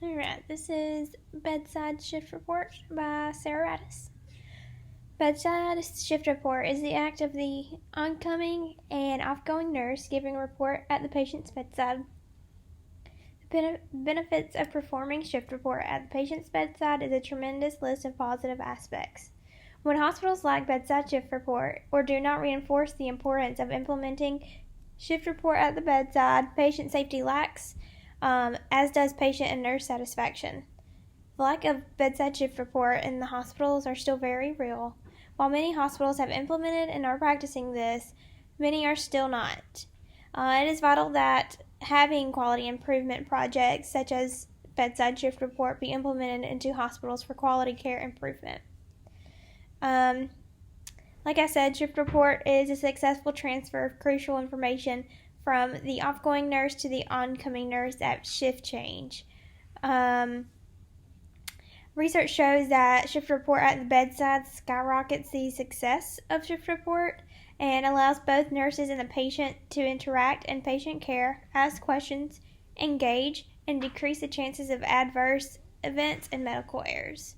Alright, this is Bedside Shift Report by Sarah Radis. Bedside Shift Report is the act of the oncoming and outgoing nurse giving a report at the patient's bedside. The benefits of performing shift report at the patient's bedside is a tremendous list of positive aspects. When hospitals lack bedside shift report or do not reinforce the importance of implementing shift report at the bedside, patient safety lacks, as does patient and nurse satisfaction. The lack of bedside shift report in the hospitals are still very real. While many hospitals have implemented and are practicing this, many are still not. It is vital that having quality improvement projects such as bedside shift report be implemented into hospitals for quality care improvement. Like I said, shift report is a successful transfer of crucial information from the outgoing nurse to the oncoming nurse at shift change. Research shows that shift report at the bedside skyrockets the success of shift report and allows both nurses and the patient to interact in patient care, ask questions, engage, and decrease the chances of adverse events and medical errors.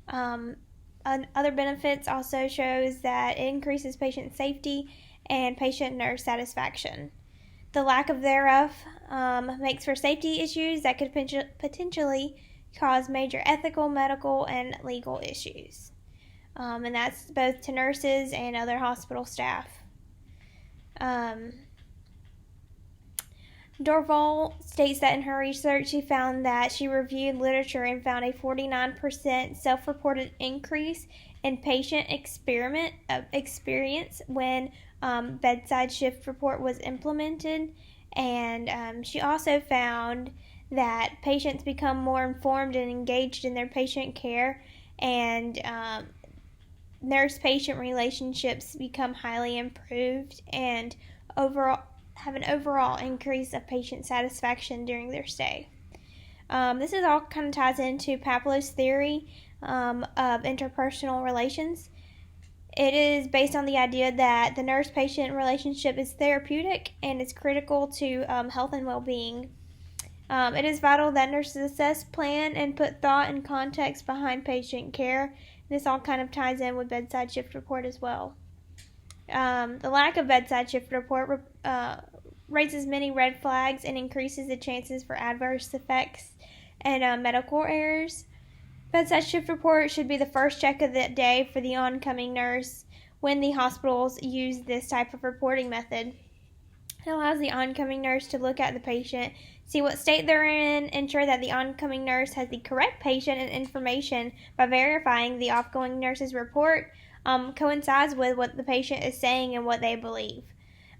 Other benefits also shows that it increases patient safety and patient-nurse satisfaction. The lack of thereof makes for safety issues that could potentially cause major ethical, medical, and legal issues. And that's both to nurses and other hospital staff. Dorval states that in her research she found that she reviewed literature and found a 49% self-reported increase in patient experience when bedside shift report was implemented, and she also found that patients become more informed and engaged in their patient care, and nurse-patient relationships become highly improved and have an overall increase of patient satisfaction during their stay. This is all kind of ties into Pavlov's theory of interpersonal relations. It is based on the idea that the nurse-patient relationship is therapeutic and is critical to health and well-being. It is vital that nurses assess, plan, and put thought and context behind patient care. This all kind of ties in with bedside shift report as well. The lack of bedside shift report raises many red flags and increases the chances for adverse effects and medical errors. Bedside shift report should be the first check of the day for the oncoming nurse when the hospitals use this type of reporting method. It allows the oncoming nurse to look at the patient, see what state they're in, ensure that the oncoming nurse has the correct patient and information by verifying the outgoing nurse's report coincides with what the patient is saying and what they believe.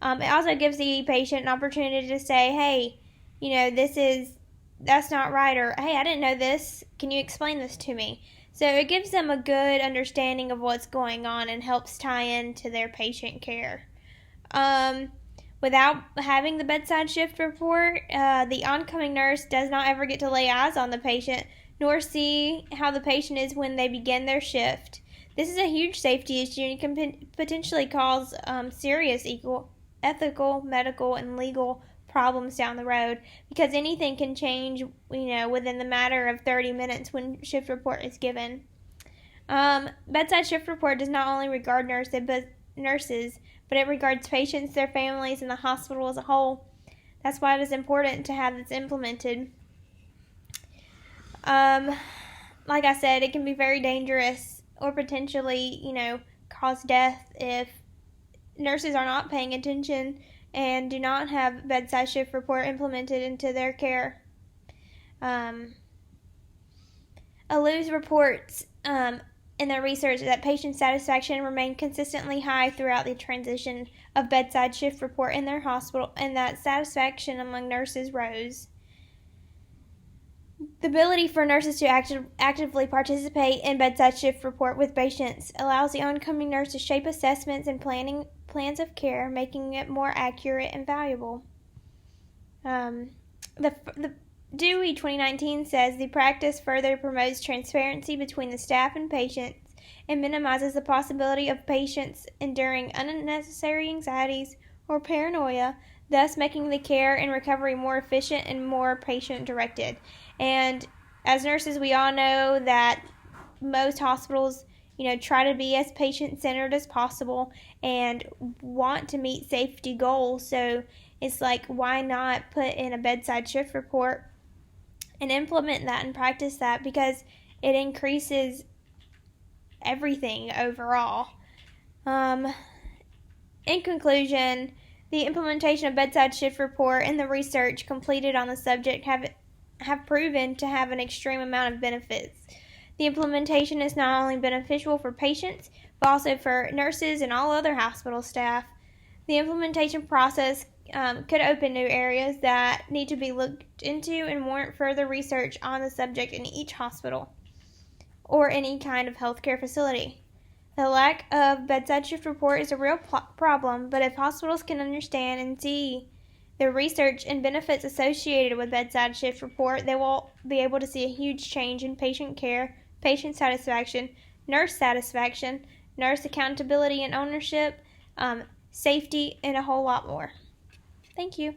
It also gives the patient an opportunity to say, hey, that's not right, or hey, I didn't know this. Can you explain this to me? So it gives them a good understanding of what's going on and helps tie into their patient care. Without having the bedside shift report, the oncoming nurse does not ever get to lay eyes on the patient, nor see how the patient is when they begin their shift. This is a huge safety issue and can potentially cause serious ethical, medical, and legal problems down the road, because anything can change, within the matter of 30 minutes when shift report is given. Bedside shift report does not only regard nurses, but it regards patients, their families, and the hospital as a whole. That's why it is important to have this implemented. Like I said, it can be very dangerous or potentially, cause death if nurses are not paying attention and do not have bedside shift report implemented into their care. Alous reports in their research that patient satisfaction remained consistently high throughout the transition of bedside shift report in their hospital, and that satisfaction among nurses rose. The ability for nurses to actively participate in bedside shift report with patients allows the oncoming nurse to shape assessments and plans of care, making it more accurate and valuable. The Dewey 2019 says the practice further promotes transparency between the staff and patients and minimizes the possibility of patients enduring unnecessary anxieties or paranoia thus making the care and recovery more efficient and more patient-directed. And as nurses, we all know that most hospitals, try to be as patient-centered as possible and want to meet safety goals. So it's like, why not put in a bedside shift report and implement that and practice that, because it increases everything overall. In conclusion, the implementation of bedside shift report and the research completed on the subject have proven to have an extreme amount of benefits. The implementation is not only beneficial for patients, but also for nurses and all other hospital staff. The implementation process could open new areas that need to be looked into and warrant further research on the subject in each hospital or any kind of healthcare facility. The lack of bedside shift report is a real problem, but if hospitals can understand and see the research and benefits associated with bedside shift report, they will be able to see a huge change in patient care, patient satisfaction, nurse accountability and ownership, safety, and a whole lot more. Thank you.